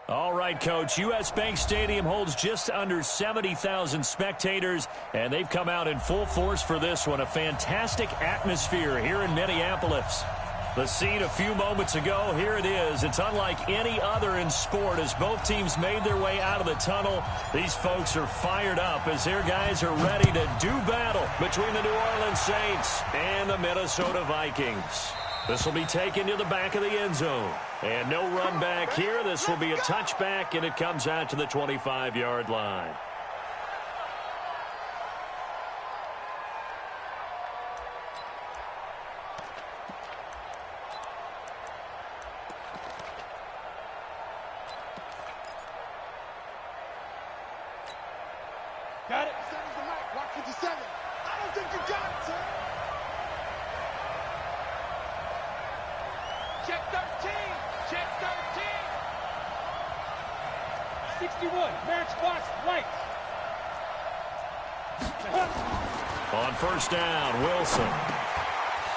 All right, Coach. U.S. Bank Stadium holds just under 70,000 spectators, and they've come out in full force for this one. A fantastic atmosphere here in Minneapolis. The scene a few moments ago, here it is. It's unlike any other in sport as both teams made their way out of the tunnel. These folks are fired up as their guys are ready to do battle between the New Orleans Saints and the Minnesota Vikings. This will be taken to the back of the end zone. And no run back here. This will be a touchback, and it comes out to the 25-yard line. Got it. Seven's the mic. Block 57. I don't think you got it, sir. Check 13. Check 13. 61. Matchbox lights. On first down, Wilson.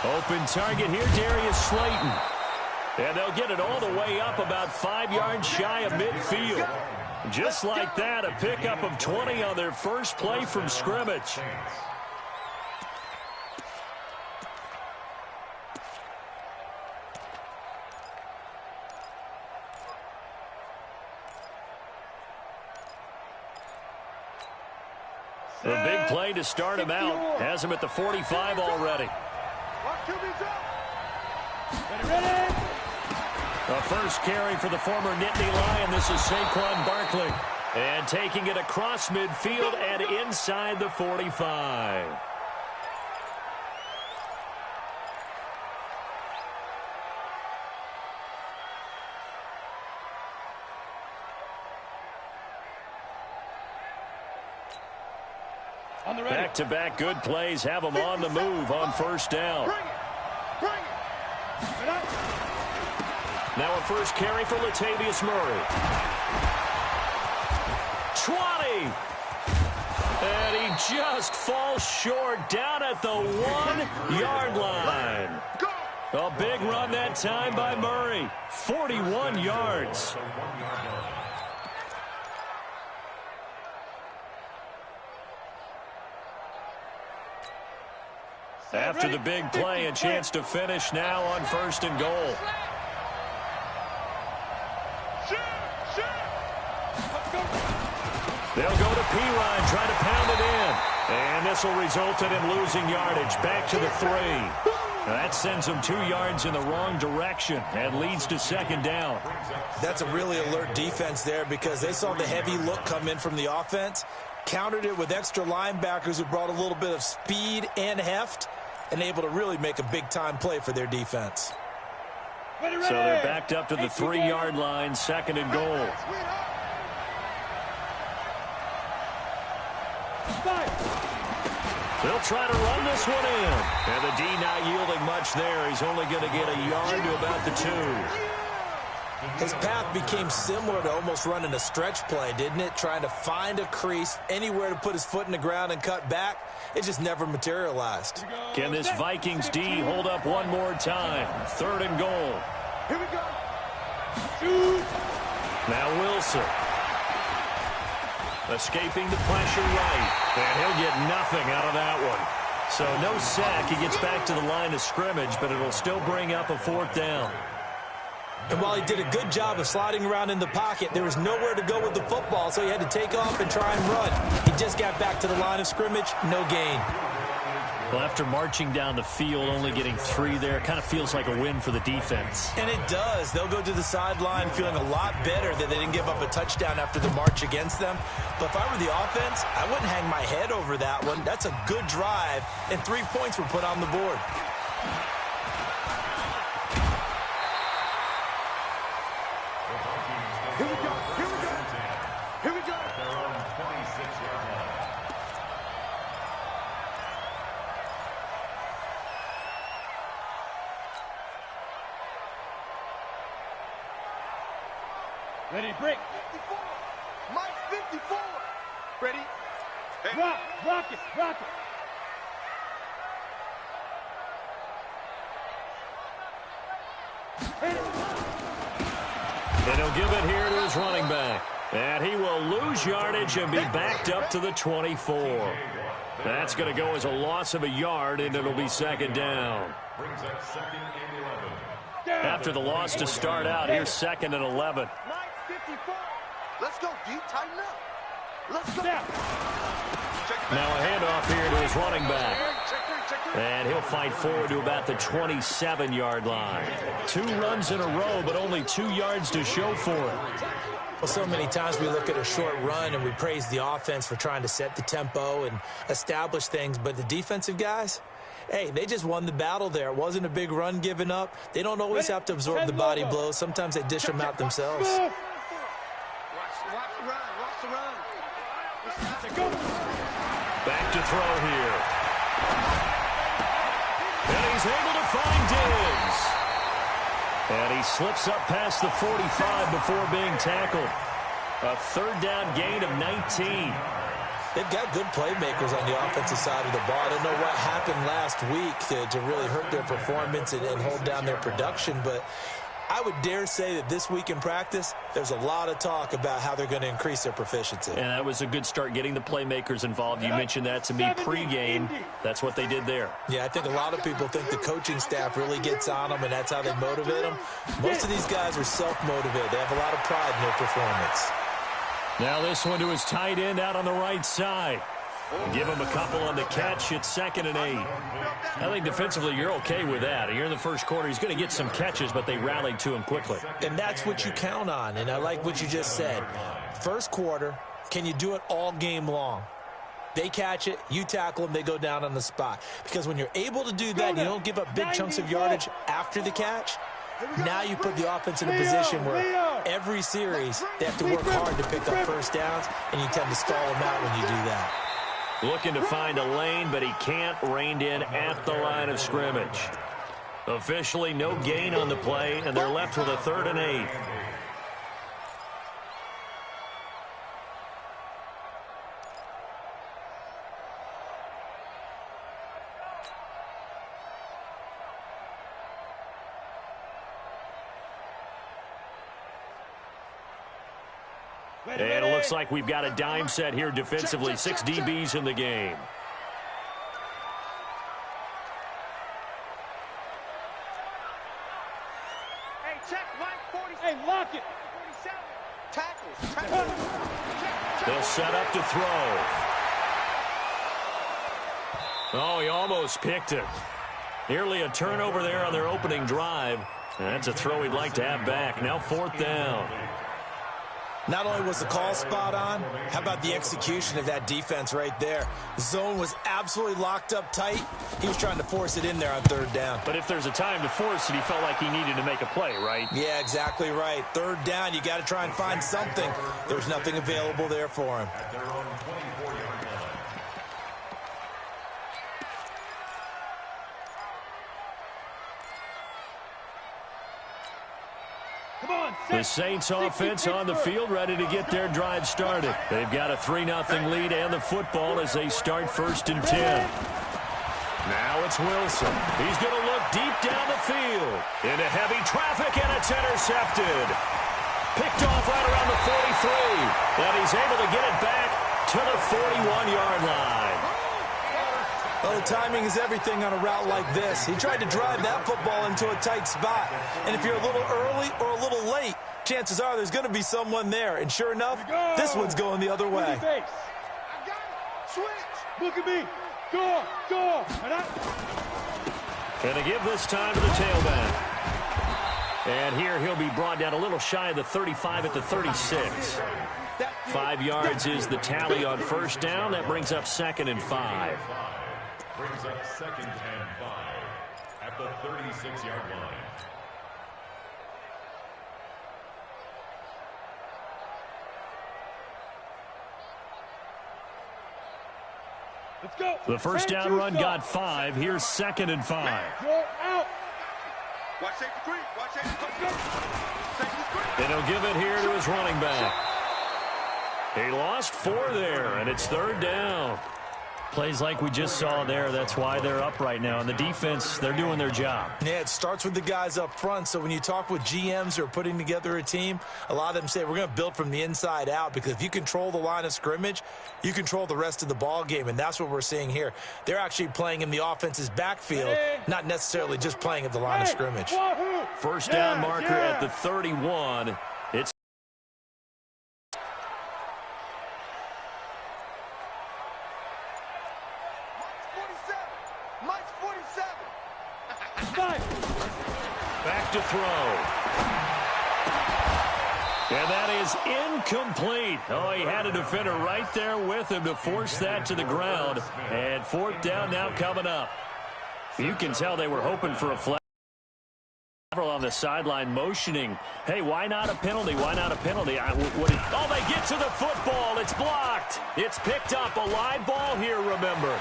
Open target here, Darius Slayton. And they'll get it all the way up about 5 yards shy of midfield. Just like that, a pickup of 20 on their first play from scrimmage. The big play to start him out has him at the 45 already. Ready. The first carry for the former Nittany Lion. This is Saquon Barkley. And taking it across midfield and inside the 45. Back-to-back good plays have them on the move on first down. Bring it. Now a first carry for Latavius Murray. 20. And he just falls short down at the 1-yard line. A big run that time by Murray. 41 yards. After the big play, a chance to finish now on first and goal. They'll go to P-Ryan, try to pound it in. And this will result in him losing yardage. Back to the 3. That sends him 2 yards in the wrong direction and leads to second down. That's a really alert defense there because they saw the heavy look come in from the offense, countered it with extra linebackers who brought a little bit of speed and heft, and able to really make a big-time play for their defense. So they're backed up to the 3-yard line, second and goal. They'll try to run this one in. And the D not yielding much there. He's only going to get a yard to about the 2. His path became similar to almost running a stretch play, didn't it? Trying to find a crease, anywhere to put his foot in the ground and cut back. It just never materialized. Can this Vikings D hold up one more time? Third and goal. Here we go. Now Wilson. Escaping the pressure right. And he'll get nothing out of that one. So no sack. He gets back to the line of scrimmage, but it'll still bring up a fourth down. And while he did a good job of sliding around in the pocket, there was nowhere to go with the football, so he had to take off and try and run. He just got back to the line of scrimmage, no gain. Well, after marching down the field, only getting 3 there, it kind of feels like a win for the defense. And it does. They'll go to the sideline feeling a lot better that they didn't give up a touchdown after the march against them. But if I were the offense, I wouldn't hang my head over that one. That's a good drive, and 3 points were put on the board. Here we go. Here we go. Here we go. Their own 26-yard line. Ready, break. 54. Mike, 54. Ready? Hey. Rock it, rock it. And he'll give it here to his running back. And he will lose yardage and be backed up to the 24. That's going to go as a loss of a yard, and it'll be second down. Brings up second and 11. After the loss to start out, here's second and 11. 9:54. Let's go, D. Tighten up. Let's go. Now a handoff here to his running back. And he'll fight forward to about the 27-yard line. 2 runs in a row, but only 2 yards to show for it. Well, so many times we look at a short run and we praise the offense for trying to set the tempo and establish things, but the defensive guys, hey, they just won the battle there. It wasn't a big run given up. They don't always have to absorb the body blows. Sometimes they dish them out themselves. Watch the run. Watch the run. Back to throw here. And he's able to find Diggs. And he slips up past the 45 before being tackled. A third down gain of 19. They've got good playmakers on the offensive side of the ball. I don't know what happened last week to really hurt their performance and hold down their production, but I would dare say that this week in practice, there's a lot of talk about how they're going to increase their proficiency. And that was a good start, getting the playmakers involved. You mentioned that to me pregame. That's what they did there. Yeah, I think a lot of people think the coaching staff really gets on them, and that's how they motivate them. Most of these guys are self-motivated. They have a lot of pride in their performance. Now this one to his tight end out on the right side. Give him a couple on the catch. It's 2nd and 8. I think defensively you're okay with that. Here in the first quarter, he's going to get some catches, but they rallied to him quickly. And that's what you count on, and I like what you just said. First quarter, can you do it all game long? They catch it, you tackle them, they go down on the spot. Because when you're able to do that, you don't give up big chunks of yardage after the catch. Now you put the offense in a position where every series they have to work hard to pick up first downs, and you tend to stall them out when you do that. Looking to find a lane, but he can't. Reined in at the line of scrimmage. Officially no gain on the play, and they're left with a 3rd and 8. And it looks like we've got a dime set here defensively. 6 DBs in the game. Hey, check line 40. Hey, lock it. 47. Tackles. They'll set up to throw. Oh, he almost picked it. Nearly a turnover there on their opening drive. And that's a throw he'd like to have back. Now 4th down. Not only was the call spot on, how about the execution of that defense right there? The zone was absolutely locked up tight. He was trying to force it in there on 3rd down. But if there's a time to force it, he felt like he needed to make a play, right? Yeah, exactly right. 3rd down, you got to try and find something. There's nothing available there for him. At their own 24-yard line. The Saints offense on the field, ready to get their drive started. They've got a 3-0 lead and the football as they start 1st and 10. Now it's Wilson. He's going to look deep down the field. Into heavy traffic, and it's intercepted. Picked off right around the 43. And he's able to get it back to the 41-yard line. Well, the timing is everything on a route like this. He tried to drive that football into a tight spot. And if you're a little early or a little late, chances are there's going to be someone there. And sure enough, this one's going the other way. I got it. Switch. Look at me. Go. Going to give this time to the tailback. And here he'll be brought down a little shy of the 35 at the 36. 5 yards is the tally on 1st down. That brings up 2nd and 5. Brings up 2nd and 5 at the 36-yard line. Let's go. The first down run got 5. Here's 2nd and 5. You're out. Watch safety 3. Watch safety 3. Safety 3. And he'll give it here to his running back. He lost 4 there, and it's 3rd down. Plays like we just saw there. That's why they're up right now. And the defense, they're doing their job. Yeah, it starts with the guys up front. So when you talk with GMs who are putting together a team, a lot of them say we're going to build from the inside out, because if you control the line of scrimmage, you control the rest of the ball game, and that's what we're seeing here. They're actually playing in the offense's backfield, not necessarily just playing at the line of scrimmage. First down marker at the 31. It's back to throw. And that is incomplete. Oh, he had a defender right there with him to force that to the ground. And fourth down now coming up. You can tell they were hoping for a flag. On the sideline motioning, hey, why not a penalty? Why not a penalty? Oh, they get to the football. It's blocked. It's picked up. A live ball here, remember.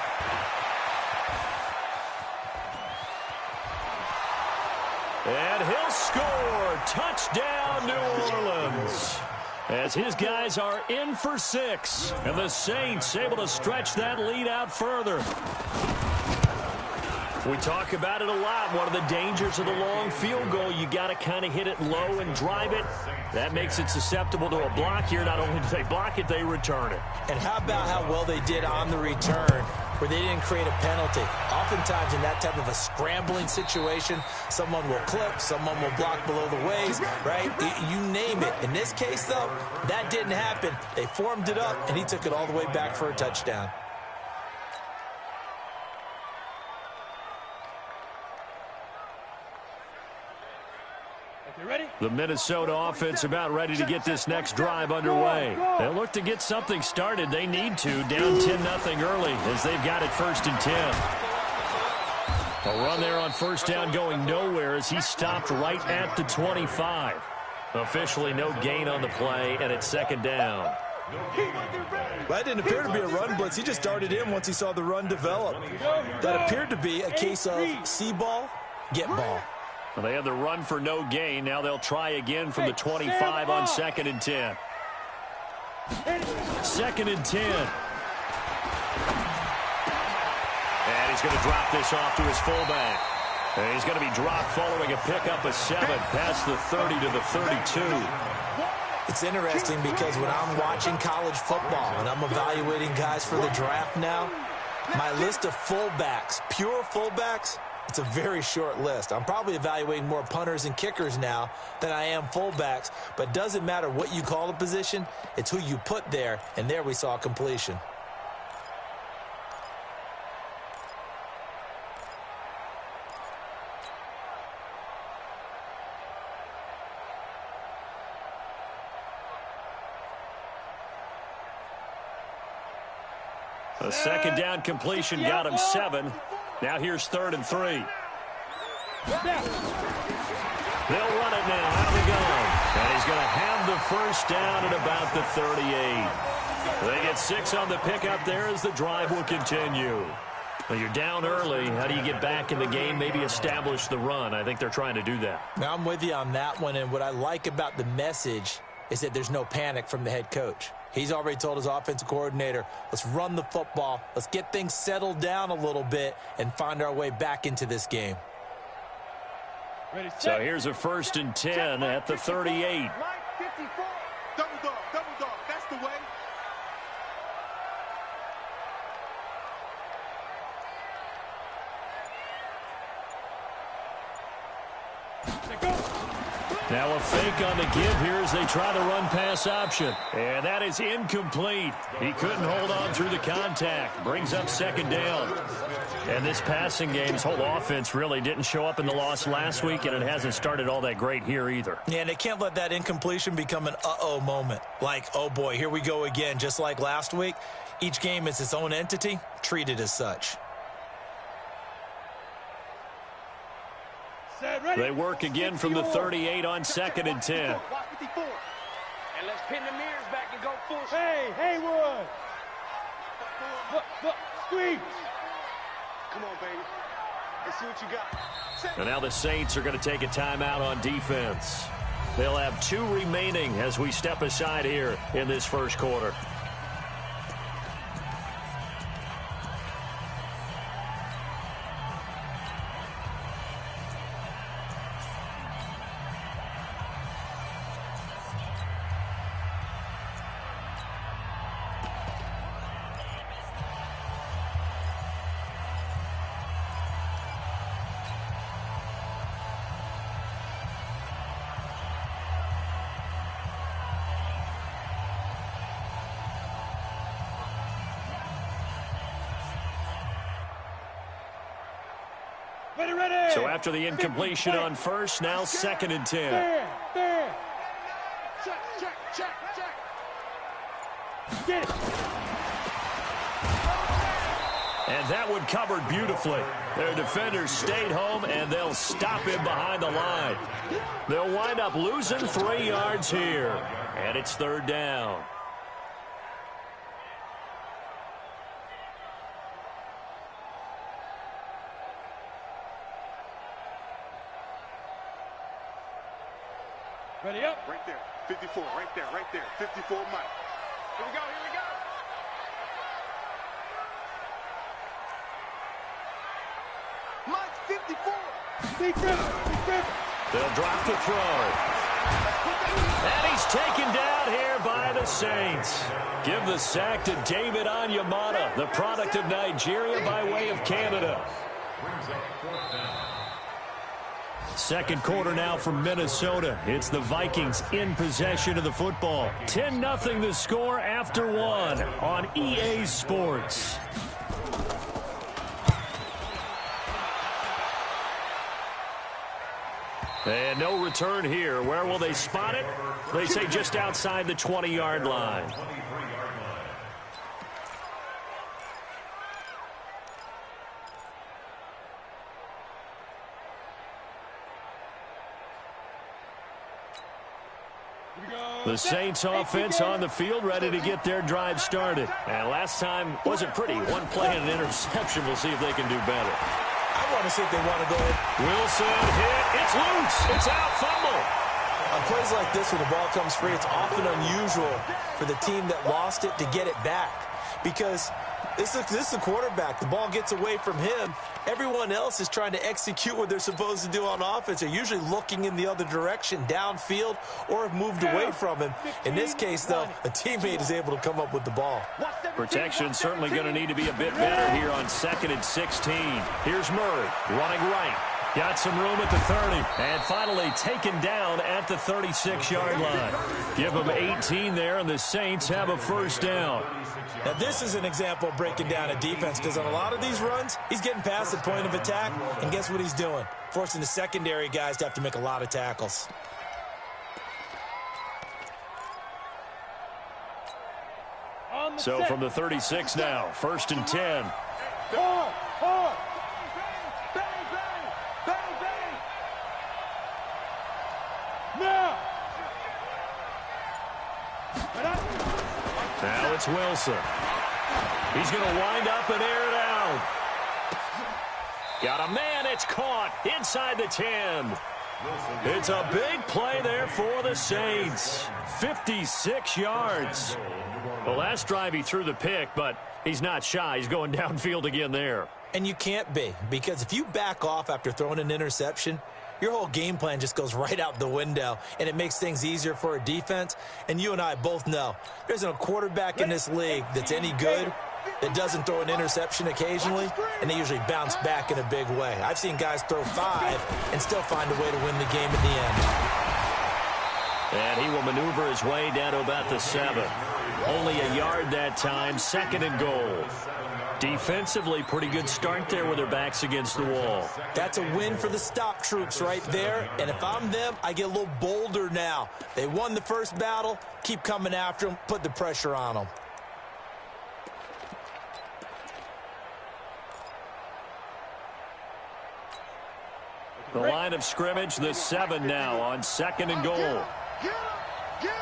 And he'll score. Touchdown, New Orleans. As his guys are in for 6. And the Saints able to stretch that lead out further. We talk about it a lot. One of the dangers of the long field goal, you got to kind of hit it low and drive it. That makes it susceptible to a block here. Not only do they block it, they return it. And how about how well they did on the return, where they didn't create a penalty? Oftentimes in that type of a scrambling situation, someone will clip, someone will block below the waist, right? You name it. In this case, though, that didn't happen. They formed it up, and he took it all the way back for a touchdown. The Minnesota offense about ready to get this next drive underway. They'll look to get something started. They need to. Down 10-0 early as they've got it 1st and 10. A run there on first down going nowhere as he stopped right at the 25. Officially no gain on the play, and it's 2nd down. That didn't appear to be a run blitz. He just darted in once he saw the run develop. That appeared to be a case of see ball, get ball. Well, they had the run for no gain. Now they'll try again from the 25 on 2nd and 10. 2nd and 10. And he's going to drop this off to his fullback. And he's going to be dropped following a pickup of 7 past the 30 to the 32. It's interesting because when I'm watching college football and I'm evaluating guys for the draft now, my list of fullbacks, pure fullbacks, it's a very short list. I'm probably evaluating more punters and kickers now than I am fullbacks, but it doesn't matter what you call a position, it's who you put there, and there we saw completion. A 2nd down completion got him 7. Now here's 3rd and 3. They'll run it now. Out he goes. And he's going to have the first down at about the 38. They get 6 on the pickup there as the drive will continue. Well, you're down early. How do you get back in the game, maybe establish the run? I think they're trying to do that. Now, I'm with you on that one, and what I like about the message is that there's no panic from the head coach. He's already told his offensive coordinator, let's run the football, let's get things settled down a little bit and find our way back into this game. So here's a 1st and 10 at the 38. Double dog, that's the way. Now a fake on the give here as they try the run-pass option. And that is incomplete. He couldn't hold on through the contact. Brings up 2nd down. And this passing game's whole offense really didn't show up in the loss last week, and it hasn't started all that great here either. Yeah, and they can't let that incompletion become an uh-oh moment. Like, oh boy, here we go again, just like last week. Each game is its own entity, treated as such. They work again from the 38 on 2nd and 10. And let's pin the mirrors back and go full. Hey, Haywood. Look, squeeze. Come on, baby. Let's see what you got. And now the Saints are going to take a timeout on defense. They'll have 2 remaining as we step aside here in this first quarter. So after the incompletion on first, now 2nd and 10. Check. Get it. And that one covered beautifully. Their defenders stayed home, and they'll stop him behind the line. They'll wind up losing 3 yards here. And it's 3rd down. Ready up. Right there. 54. Right there. 54, Mike. Here we go. Mike, 54. Big rip. They'll drop the throw. And he's taken down here by the Saints. Give the sack to David Onyemata, the product of Nigeria by way of Canada. Second quarter now from Minnesota. It's the Vikings in possession of the football. 10-0 the score after 1 on EA Sports. And no return here. Where will they spot it? They say just outside the 20-yard line. The Saints offense on the field, ready to get their drive started. And last time wasn't pretty. One play and an interception. We'll see if they can do better. I want to see if they want to go ahead. Wilson hit. It's loose. It's out. Fumble. On plays like this, when the ball comes free, it's often unusual for the team that lost it to get it back. Because this is the quarterback. The ball gets away from him. Everyone else is trying to execute what they're supposed to do on offense. They're usually looking in the other direction, downfield, or have moved away from him. In this case, though, a teammate is able to come up with the ball. Protection certainly going to need to be a bit better here on 2nd and 16. Here's Murray running right. Got some room at the 30. And finally taken down at the 36-yard line. Give them 18 there, and the Saints have a first down. Now, this is an example of breaking down a defense, because on a lot of these runs, he's getting past the point of attack, and guess what he's doing? Forcing the secondary guys to have to make a lot of tackles. So from the 36 now, 1st and 10. Hard. Bang. Now it's Wilson. He's going to wind up and air it out. Got a man. It's caught inside the 10. It's a big play there for the Saints. 56 yards. The last drive he threw the pick, but he's not shy. He's going downfield again there. And you can't be, because if you back off after throwing an interception, your whole game plan just goes right out the window, and it makes things easier for a defense. And you and I both know there's a quarterback in this league that's any good that doesn't throw an interception occasionally, and they usually bounce back in a big way. I've seen guys throw 5 and still find a way to win the game at the end. And he will maneuver his way down to about the 7. Only a yard that time, 2nd and goal. Defensively, pretty good start there with their backs against the wall. That's a win for the stop troops right there. And if I'm them, I get a little bolder now. They won the first battle. Keep coming after them. Put the pressure on them. The line of scrimmage, the 7 now on 2nd and goal. Get him.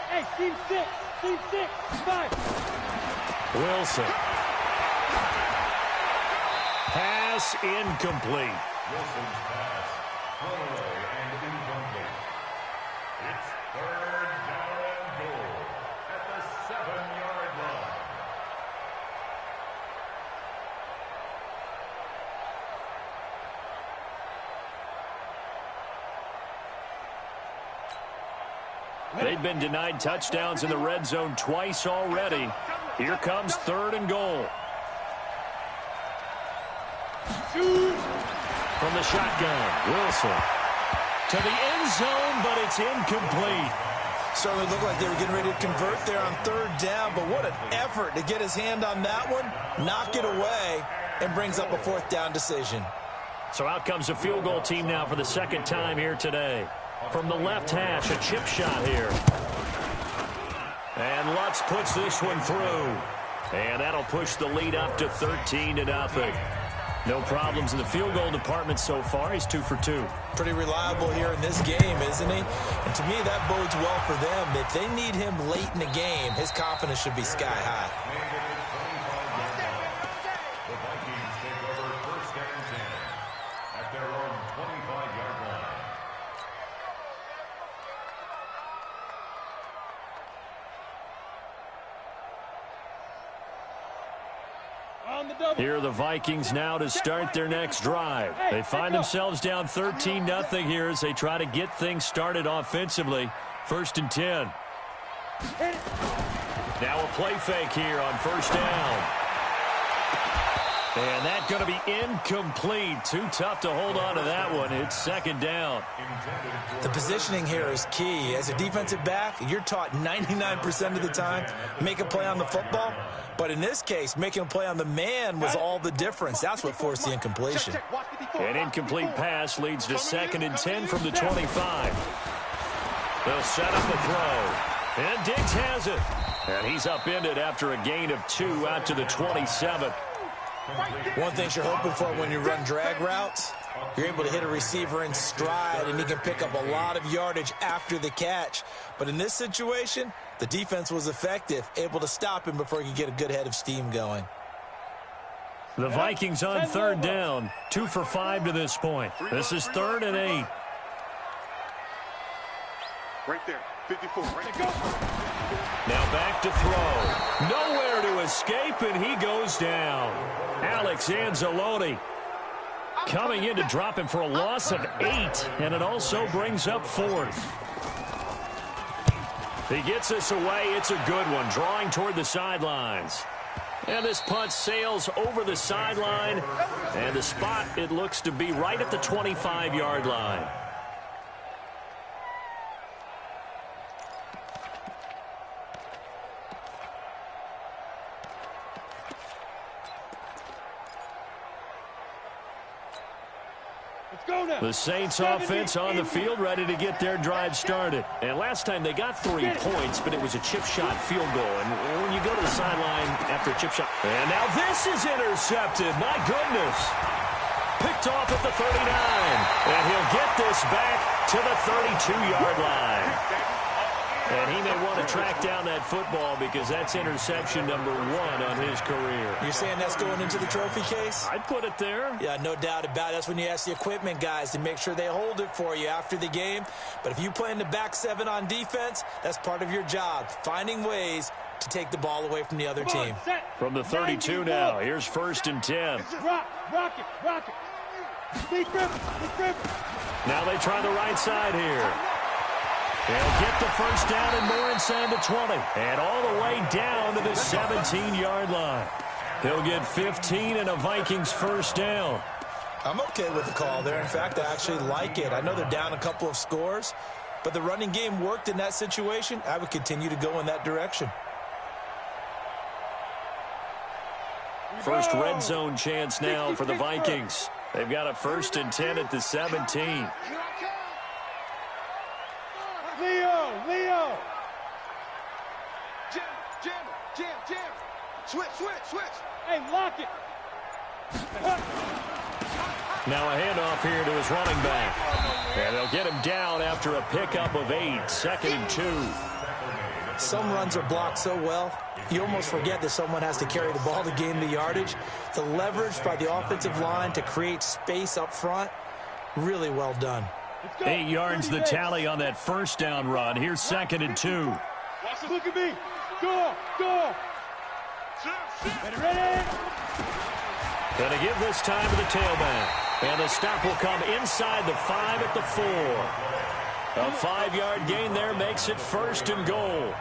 Hey, team 6, 5. Wilson. Pass incomplete. Wilson's pass. Throwaway and incomplete. It's 3rd down and goal at the 7-yard line. They've been denied touchdowns in the red zone twice already. Here comes 3rd and goal. From the shotgun, Wilson. To the end zone, but it's incomplete. Certainly looked like they were getting ready to convert there on third down, but what an effort to get his hand on that one, knock it away, and brings up a fourth down decision. So out comes a field goal team now for the second time here today. From the left hash, a chip shot here. And Lutz puts this one through. And that'll push the lead up to 13-0. No problems in the field goal department so far. He's 2 for 2. Pretty reliable here in this game, isn't he? And to me, that bodes well for them. If they need him late in the game, his confidence should be sky high. The Vikings take over first and 10 at their own 25-yard line. Here are the Vikings now to start their next drive. They find themselves down 13-0 here as they try to get things started offensively. First and 10. Now a play fake here on first down. And that's going to be incomplete. Too tough to hold on to that one. It's second down. The positioning here is key. As a defensive back, you're taught 99% of the time, make a play on the football. But in this case, making a play on the man was all the difference. That's what forced the incompletion. An incomplete pass leads to second and 10 from the 25. They'll set up the throw. And Diggs has it. And he's upended after a gain of 2 out to the 27. One thing you're hoping for when you run drag routes, you're able to hit a receiver in stride, and he can pick up a lot of yardage after the catch. But in this situation, the defense was effective, able to stop him before he could get a good head of steam going. The Vikings on third down, 2 for 5 to this point. This is 3rd and 8. Right there, 54. Right there. Now back to throw. Nowhere to escape, and he goes down. Alex Anzalone coming in to drop him for a loss of 8, and it also brings up 4th. He gets us away. It's a good one, drawing toward the sidelines. And this punt sails over the sideline, and the spot, it looks to be right at the 25-yard line. The Saints offense on the field, ready to get their drive started. And last time they got 3 points, but it was a chip shot field goal. And when you go to the sideline after a chip shot. And now this is intercepted. My goodness. Picked off at the 39. And he'll get this back to the 32-yard line. And he may want to track down that football because that's interception number 1 on his career. You're saying that's going into the trophy case? I'd put it there. Yeah, no doubt about it. That's when you ask the equipment guys to make sure they hold it for you after the game. But if you play in the back 7 on defense, that's part of your job, finding ways to take the ball away from the other team. From the 32 now, here's 1st and 10. Rock it. Big grip. Now they try the right side here. They'll get the first down and more inside the 20. And all the way down to the 17-yard line. He'll get 15 and a Vikings first down. I'm okay with the call there. In fact, I actually like it. I know they're down a couple of scores, but the running game worked in that situation. I would continue to go in that direction. First red zone chance now for the Vikings. They've got a 1st and 10 at the 17. Leo. Jam. Switch. Hey, lock it. Now a handoff here to his running back. And they'll get him down after a pickup of 8. 2nd and 2. Some runs are blocked so well, you almost forget that someone has to carry the ball to gain the yardage. The leverage by the offensive line to create space up front, really well done. 8 yards the tally on that first down run. Here's 2nd and 2. Look at me. Go. Ready. Going to give this time to the tailback. And the stop will come inside the 5 at the 4. A 5-yard gain there makes it 1st and goal.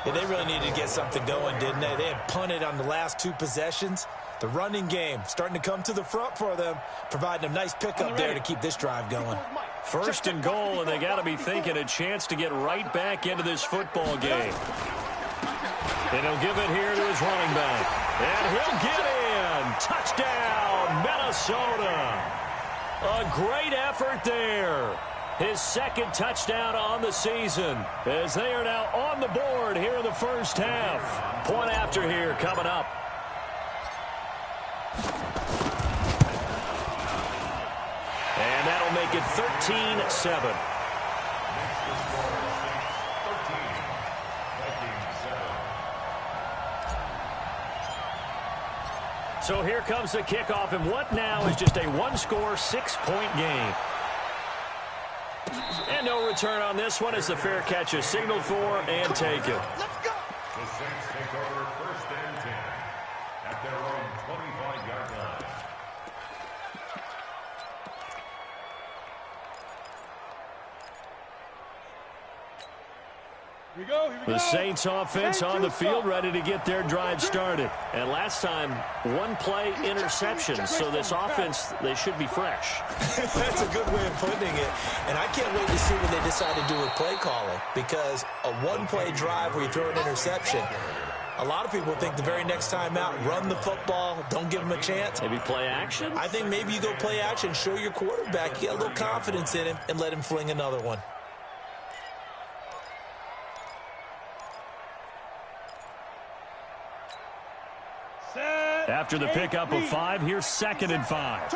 Yeah, they really needed to get something going, didn't they? They had punted on the last 2 possessions. The running game starting to come to the front for them, providing a nice pickup there to keep this drive going. First and goal, and they got to be thinking a chance to get right back into this football game. And he'll give it here to his running back. And he'll get in. Touchdown, Minnesota. A great effort there. His second touchdown on the season as they are now on the board here in the first half. Point after here coming up. And that'll make it 13-7. So here comes the kickoff, and what now is just a one-score, 6-point game. And no return on this one as the fair catch is signaled for and taken. Let's go. The Saints take over first and 10 at their own 25-yard line. Here we go. The Saints offense on the field ready to get their drive started. And last time, one play interception. So this offense, they should be fresh. That's a good way of putting it. And I can't wait to see what they decide to do with play calling, because a one-play drive where you throw an interception, a lot of people think the very next time out, run the football, don't give them a chance. Maybe play action? I think maybe you go play action, show your quarterback, get a little confidence in him, and let him fling another one. After the pickup of 5, here's 2nd and 5.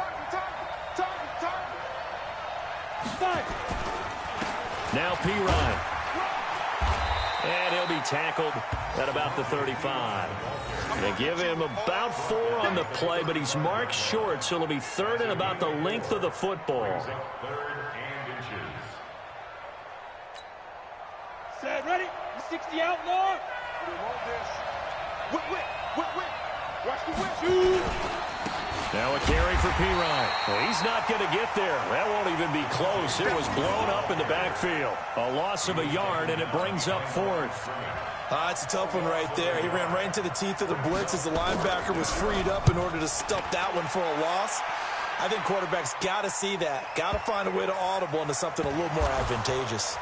Now P-Ryan. And he'll be tackled at about the 35. They give him about 4 on the play, but he's marked short, so it'll be 3rd and about the length of the football. 3rd and inches. Set, ready? 60 out, Lord. We want this. Whip. Watch the whip. Now a carry for P-Ryan. Well, he's not going to get there. That won't even be close. It was blown up in the backfield. A loss of a yard, and it brings up 4th. It's a tough one right there. He ran right into the teeth of the blitz as the linebacker was freed up in order to stuff that one for a loss. I think quarterbacks got to see that. Got to find a way to audible into something a little more advantageous.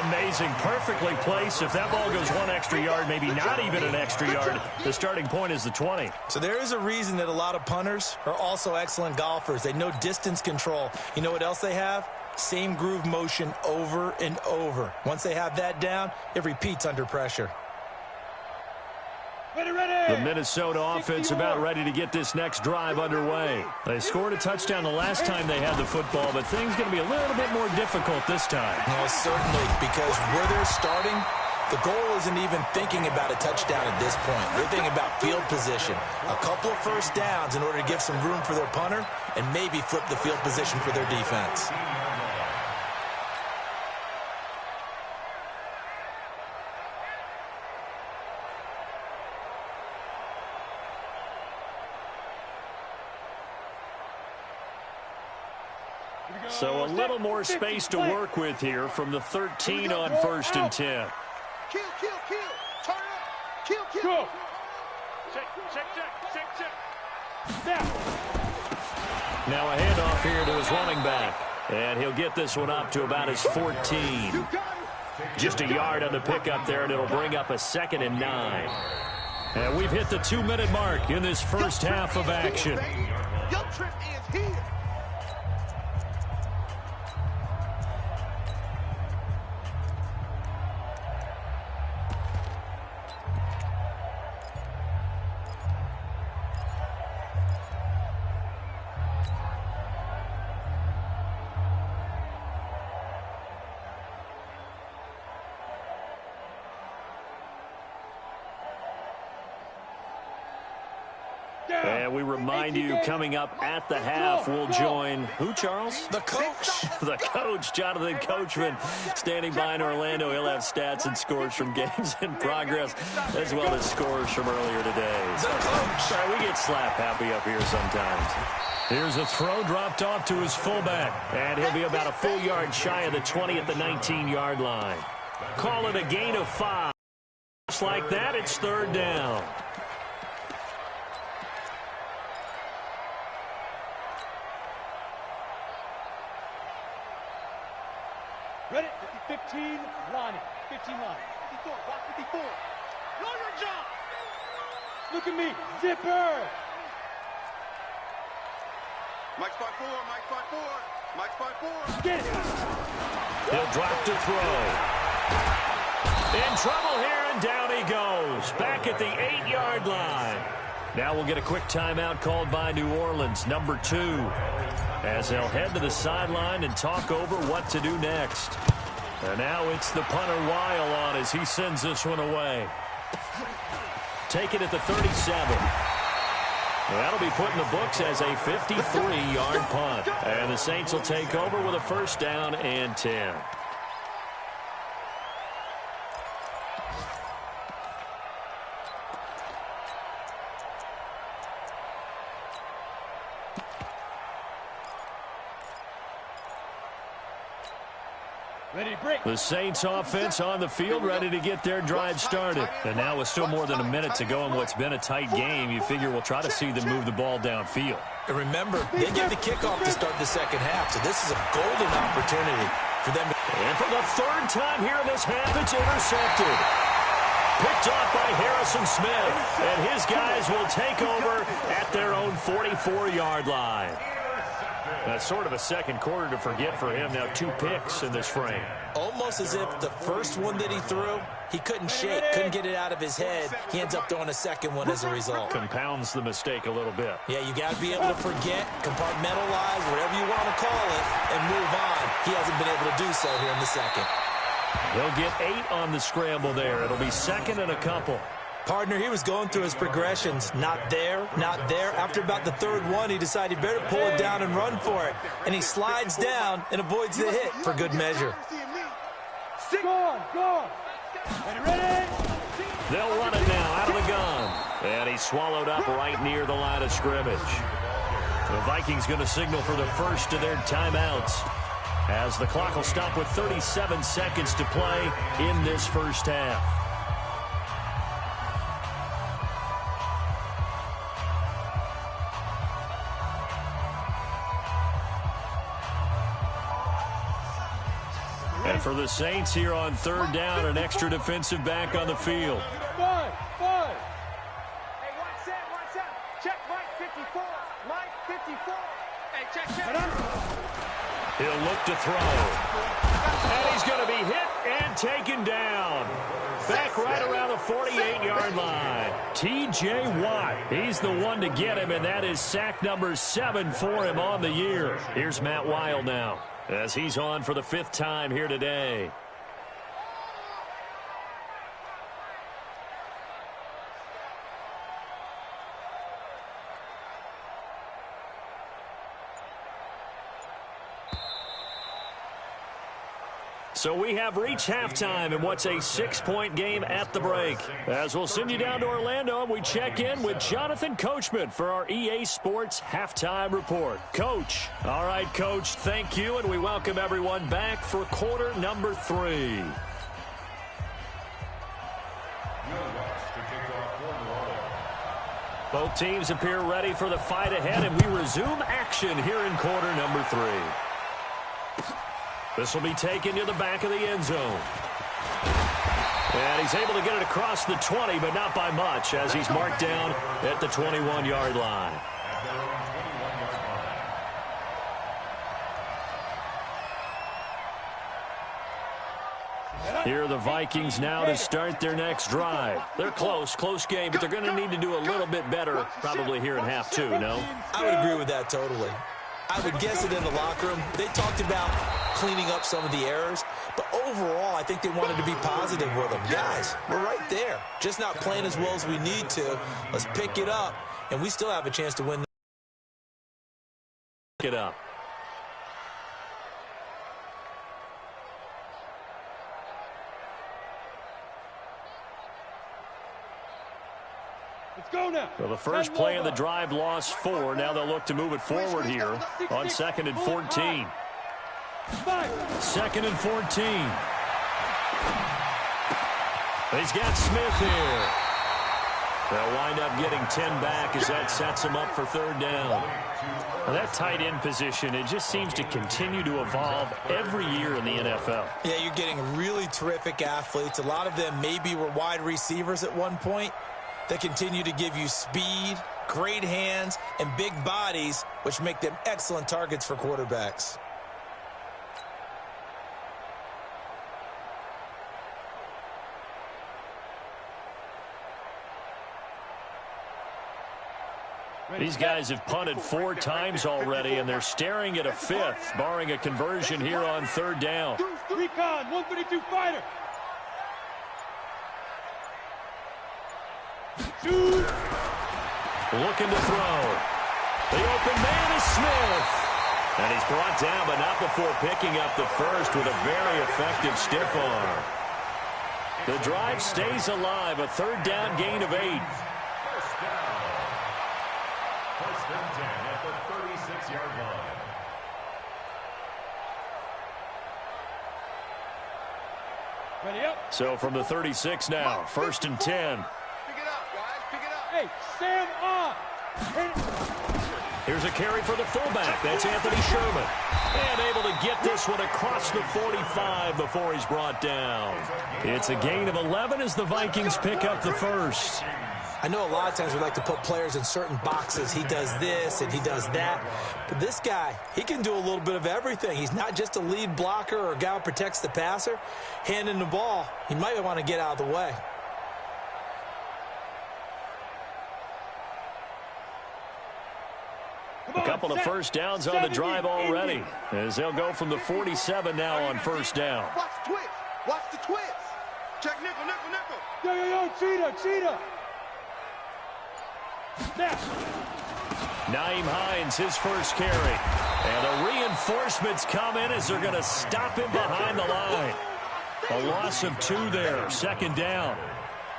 Amazing. Perfectly placed. If that ball goes 1 extra yard, maybe not even an extra yard, the starting point is the 20. So there is a reason that a lot of punters are also excellent golfers. They know distance control. You know what else they have? Same groove motion over and over. Once they have that down, it repeats under pressure. The Minnesota offense about ready to get this next drive underway. They scored a touchdown the last time they had the football, but things going to be a little bit more difficult this time. No, certainly, because where they're starting, the goal isn't even thinking about a touchdown at this point. They're thinking about field position. A couple of first downs in order to give some room for their punter and maybe flip the field position for their defense. So a little more space to work with here from the 13 on 1st and 10. Kill. Turn up. Kill. Go. Check. Snap. Now a handoff here to his running back. And he'll get this one up to about his 14. Just a yard on the pickup there, and it'll bring up a 2nd and 9. And we've hit the 2-minute mark in this first half of action. Your trip is here. And we remind you, coming up at the half, we'll join who, Charles? The coach. The coach, Jonathan Coachman, standing by in Orlando. He'll have stats and scores from games in progress, as well as scores from earlier today. The coach. Sorry, we get slap happy up here sometimes. Here's a throw dropped off to his fullback, and he'll be about a full yard shy of the 20 at the 19-yard line. Call it a gain of 5. Just like that, it's 3rd down. 15 line it. 15 line. 54. Block 54. Know your job. Look at me. Zipper. Mike's 5-4. Mike's 5-4. Mike's 5-4. Get it. He'll drop to throw. In trouble here, and down he goes. Back at the 8-yard line. Now we'll get a quick timeout called by New Orleans, number 2, as they'll head to the sideline and talk over what to do next. And now it's the punter Weil on as he sends this one away. Take it at the 37. That'll be put in the books as a 53-yard punt. And the Saints will take over with a first down and 10. The Saints offense on the field ready to get their drive started. And now with still more than a minute to go in what's been a tight game, you figure we'll try to see them move the ball downfield. And remember, they get the kickoff to start the second half, so this is a golden opportunity for them. And for the third time here in this half, it's intercepted. Picked off by Harrison Smith. And his guys will take over at their own 44-yard line. That's sort of a second quarter to forget for him. Now 2 picks in this frame. Almost as if the first one that he threw, he couldn't shake, couldn't get it out of his head. He ends up throwing a second one as a result. Compounds the mistake a little bit. Yeah, you got to be able to forget, compartmentalize, whatever you want to call it, and move on. He hasn't been able to do so here in the second. He'll get 8 on the scramble there. It'll be second and a couple. Partner, he was going through his progressions. Not there, not there. After about the third one, he decided he better pull it down and run for it. And he slides down and avoids the hit for good measure. Go. Ready? They'll run it now out of the gun. And he's swallowed up right near the line of scrimmage. The Vikings going to signal for the first of their timeouts, as the clock will stop with 37 seconds to play in this first half. And for the Saints here on third down, an extra defensive back on the field. Five. Hey, one set. Check Mike 54. Mike 54. Hey, check. He'll look to throw. And he's going to be hit and taken down. Back right around the 48-yard line. T.J. Watt, he's the one to get him, and that is sack number 7 for him on the year. Here's Matt Weil now, as he's on for the 5th time here today. So we have reached halftime in what's a 6-point game at the break. As we'll send you down to Orlando, we check in with Jonathan Coachman for our EA Sports Halftime Report. Coach. All right, Coach, thank you, and we welcome everyone back for quarter number 3. Both teams appear ready for the fight ahead, and we resume action here in quarter number 3. This will be taken to the back of the end zone. And he's able to get it across the 20, but not by much, as he's marked down at the 21-yard line. Here are the Vikings now to start their next drive. They're close game, but they're going to need to do a little bit better probably here in half 2, no? I would agree with that totally. I would guess it in the locker room. They talked about cleaning up some of the errors, but overall, I think they wanted to be positive with them. Guys, we're right there. Just not playing as well as we need to. Let's pick it up, and we still have a chance to win. Pick it up. Go now. So the first play of the drive lost 4. Now they'll look to move it forward here on 2nd and 14. 2nd and 14. He's got Smith here. They'll wind up getting 10 back as that sets them up for third down. Well, that tight end position, it just seems to continue to evolve every year in the NFL. Yeah, you're getting really terrific athletes. A lot of them maybe were wide receivers at one point. They continue to give you speed, great hands, and big bodies, which make them excellent targets for quarterbacks. These guys have punted 4 times already, and they're staring at a 5th, barring a conversion here on third down. Recon, 132 fighter. Shoot. Looking to throw. The open man is Smith. And he's brought down, but not before picking up the first with a very effective stiff arm. The drive stays alive, a third down gain of 8. First and 10 at the 36-yard line. Ready up. So from the 36 now, first and 10. Pick it up, guys. Pick it up. Hey, stand up. Here's a carry for the fullback. That's Anthony Sherman. And able to get this one across the 45 before he's brought down. It's a gain of 11 as the Vikings pick up the first. I know a lot of times we like to put players in certain boxes. He does this and he does that. But this guy, he can do a little bit of everything. He's not just a lead blocker or a guy who protects the passer. Handing the ball, he might want to get out of the way. A couple of first downs on the drive already, as they'll go from the 47 now on first down. Watch the twist. Watch the twist. Check nickel, nickel, nickel. Yo, yo, yo, cheetah, cheetah. Snap. Naeem Hines, his first carry. And the reinforcements come in as they're going to stop him behind the line. A loss of 2 there, second down.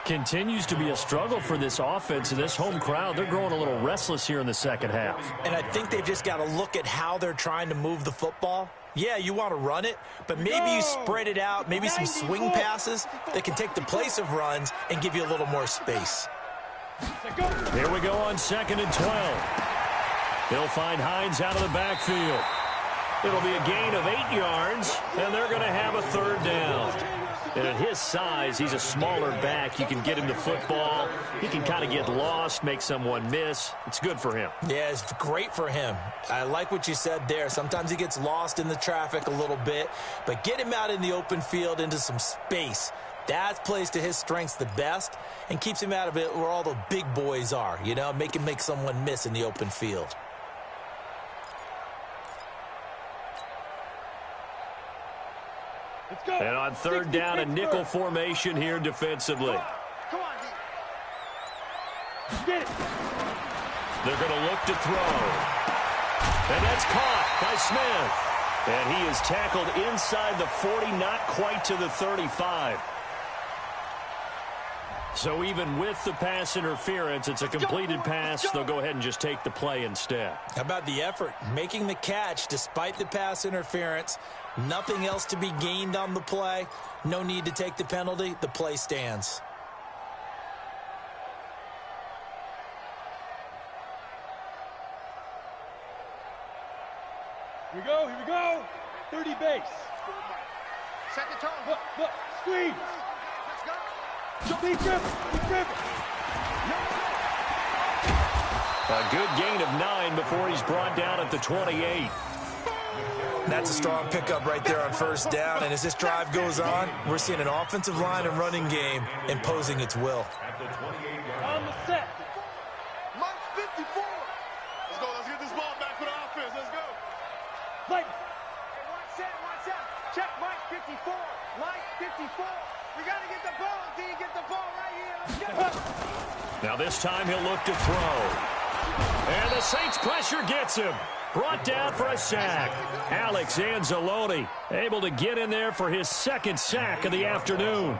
Continues to be a struggle for this offense and this home crowd. They're growing a little restless here in the second half. And I think they've just got to look at how they're trying to move the football. Yeah, you want to run it, but maybe you spread it out, maybe some swing passes that can take the place of runs and give you a little more space. Here we go on second and 12. They'll find Hines out of the backfield. It'll be a gain of 8 yards, and they're going to have a third down. And at his size, he's a smaller back. You can get him the football. He can kind of get lost, make someone miss. It's good for him. Yeah, it's great for him. I like what you said there. Sometimes he gets lost in the traffic a little bit, but get him out in the open field into some space. That plays to his strengths the best and keeps him out of it where all the big boys are, you know, make him make someone miss in the open field. And on third down, a nickel formation here defensively. Come on, D. Get it. They're going to look to throw. And that's caught by Smith. And he is tackled inside the 40, not quite to the 35. So even with the pass interference, it's a completed pass. They'll go ahead and just take the play instead. How about the effort? Making the catch despite the pass interference. Nothing else to be gained on the play. No need to take the penalty. The play stands. Here we go, here we go. 30 base. Set the tone. Look, squeeze. Let's go. Be careful, be careful. A good gain of 9 before he's brought down at the 28. That's a strong pickup right there on first down. And as this drive goes on, we're seeing an offensive line and running game imposing its will. On the set. Mike 54. Let's go. Let's get this ball back for the offense. Let's go. Like. Hey, one set. Check Mike 54. Mike 54. We got to get the ball, D. Get the ball right here. Let's get it. Now this time he'll look to throw. And the Saints pressure gets him. Brought down for a sack. Alex Anzalone able to get in there for his second sack of the afternoon.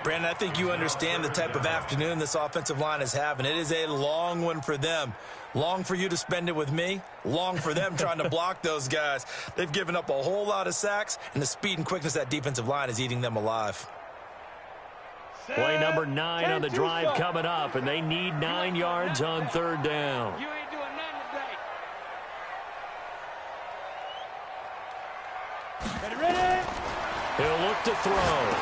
Brandon, I think you understand the type of afternoon this offensive line is having. It is a long one for them. Long for you to spend it with me. Long for them trying to block those guys. They've given up a whole lot of sacks, and the speed and quickness of that defensive line is eating them alive. Play number 9 on the drive coming up, and they need 9 yards on third down. You ain't doing nothing today. Ready? He'll look to throw.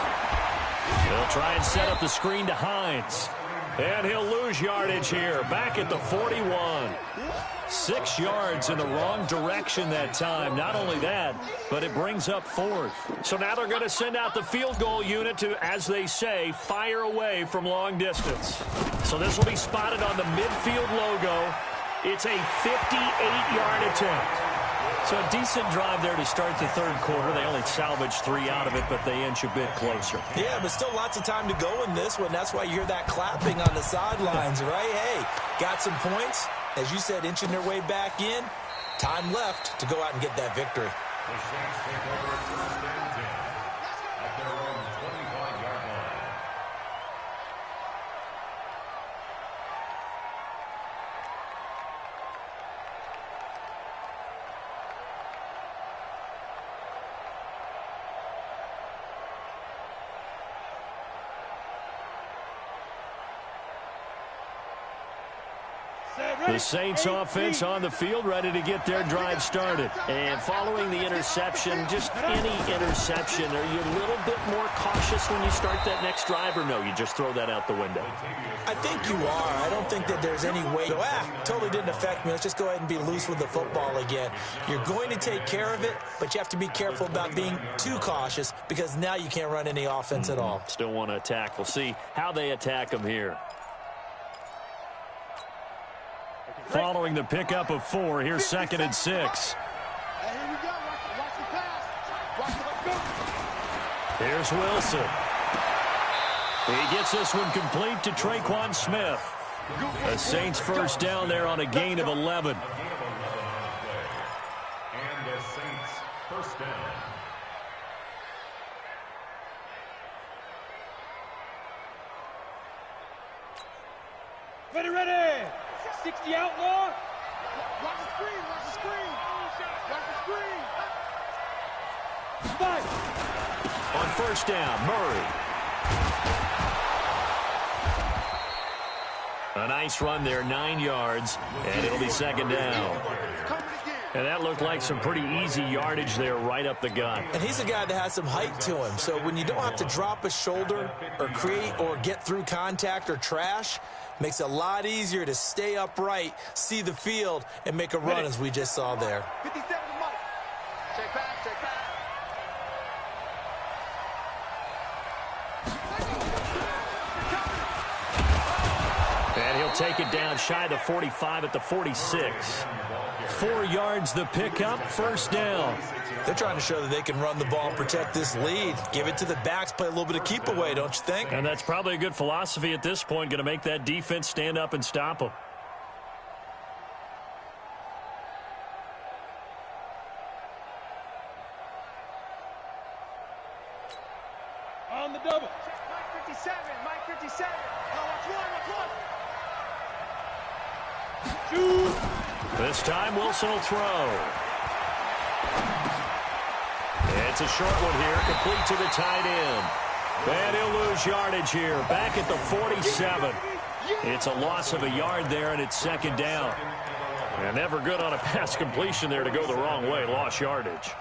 He'll try and set up the screen to Hines. And he'll lose yardage here, back at the 41. 6 yards in the wrong direction that time. Not only that, but it brings up 4th. So now they're going to send out the field goal unit to, as they say, fire away from long distance. So this will be spotted on the midfield logo. It's a 58-yard attempt. So a decent drive there to start the third quarter. They only salvaged 3 out of it, but they inch a bit closer. Yeah, but still lots of time to go in this one. That's why you hear that clapping on the sidelines, right? Hey, got some points. As you said, inching their way back in. Time left to go out and get that victory. The Saints take over first and 10 at their own 25-yard line. The Saints offense on the field, ready to get their drive started. And following the interception, just any interception, are you a little bit more cautious when you start that next drive, or no, you just throw that out the window? I think you are. I don't think that there's any way. Totally didn't affect me. Let's just go ahead and be loose with the football again. You're going to take care of it, but you have to be careful about being too cautious because now you can't run any offense at all. Still want to attack. We'll see how they attack them here. Following the pickup of 4, here's 2nd and 6. Here we go. Watch the pass. Watch the go. Here's Wilson. He gets this one complete to Traquan Smith. The Saints first down there on a gain of 11. And the Saints first down. Ready. 60 outlaw. Watch the screen. Watch the screen. Watch the screen. 5. On first down, Murray. A nice run there, 9 yards, and it'll be 2nd down. And that looked like some pretty easy yardage there right up the gut. And he's a guy that has some height to him. So when you don't have to drop a shoulder or create or get through contact or trash, makes it a lot easier to stay upright, see the field, and make a run as we just saw there. 57 to Mike. Check back. And he'll take it down shy of the 45 at the 46. 4 yards the pickup, first down. They're trying to show that they can run the ball and protect this lead. Give it to the backs, play a little bit of keep away, don't you think? And that's probably a good philosophy at this point, going to make that defense stand up and stop them. On the double. Mike 57. Mike 57. Oh, watch one. Shoot. This time Wilson will throw. It's a short one here, complete to the tight end. And he'll lose yardage here, back at the 47. It's a loss of a yard there, and it's 2nd down. And never good on a pass completion there to go the wrong way, lost yardage.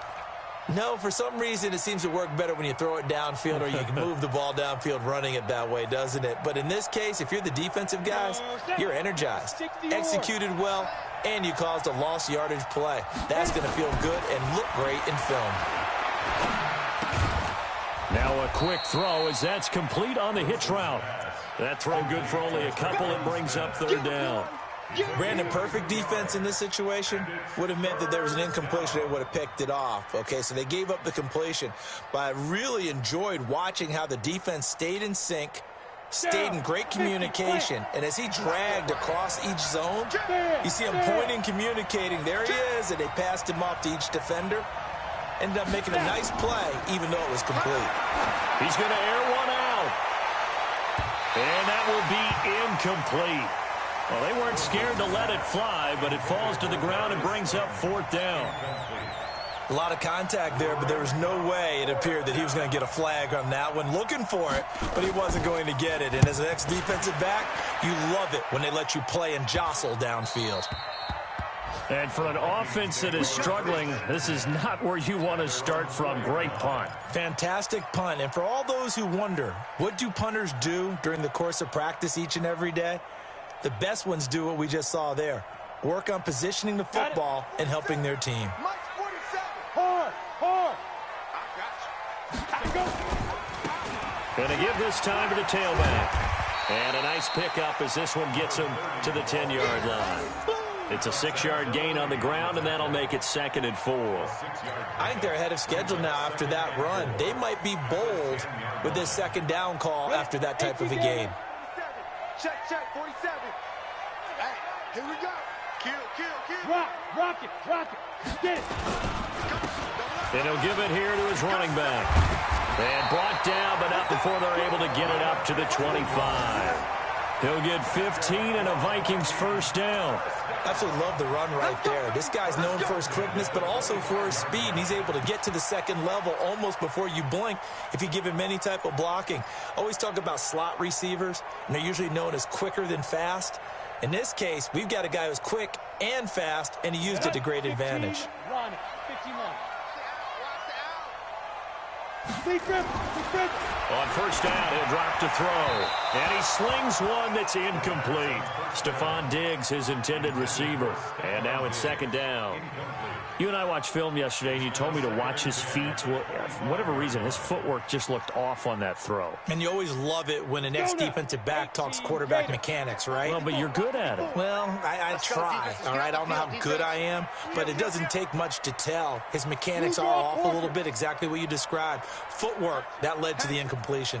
No, for some reason, it seems to work better when you throw it downfield or you can move the ball downfield running it that way, doesn't it? But in this case, if you're the defensive guys, you're energized, executed well, and you caused a lost yardage play. That's going to feel good and look great in film. Now a quick throw as that's complete on the hitch route. That throw good for only a couple. It brings up 3rd down. Brandon, perfect defense in this situation would have meant that there was an incompletion. They would have picked it off. Okay, so they gave up the completion. But I really enjoyed watching how the defense stayed in sync, stayed in great communication. And as he dragged across each zone, you see him pointing, communicating. There he is, and they passed him off to each defender. Ended up making a nice play, even though it was complete. He's going to air one out. And that will be incomplete. Well, they weren't scared to let it fly, but it falls to the ground and brings up 4th down. A lot of contact there, but there was no way it appeared that he was going to get a flag on that one. Looking for it, but he wasn't going to get it. And as an ex-defensive back, you love it when they let you play and jostle downfield. And for an offense that is struggling, this is not where you want to start from. Great punt. Fantastic punt. And for all those who wonder, what do punters do during the course of practice each and every day? The best ones do what we just saw there. Work on positioning the football and helping their team. Hard. I got you. Going to give this time to the tailback. And a nice pickup as this one gets him to the 10-yard line. It's a 6-yard gain on the ground, and that'll make it 2nd and 4. I think they're ahead of schedule now after that run. They might be bold with this 2nd down call after that type of a gain. Check, 47. Hey, here we go. Kill. Rock it. Get it. And he'll give it here to his running back. And brought down, but not before they're able to get it up to the 25. He'll get 15 and a Vikings first down. Absolutely love the run right there. This guy's known for his quickness, but also for his speed. And he's able to get to the 2nd level almost before you blink if you give him any type of blocking. Always talk about slot receivers, and they're usually known as quicker than fast. In this case, we've got a guy who's quick and fast, and he used it to great advantage. Run it. 15 line. On first down, he'll drop to throw. And he slings one that's incomplete. Stephon Diggs, his intended receiver. And now it's 2nd down. You and I watched film yesterday, and you told me to watch his feet. Well, for whatever reason, his footwork just looked off on that throw. And you always love it when an ex-defensive back talks quarterback mechanics, right? Well, but you're good at it. Well, I try, all right? I don't know how good I am, but it doesn't take much to tell. His mechanics are off a little bit, exactly what you described. Footwork, that led to the incompletion.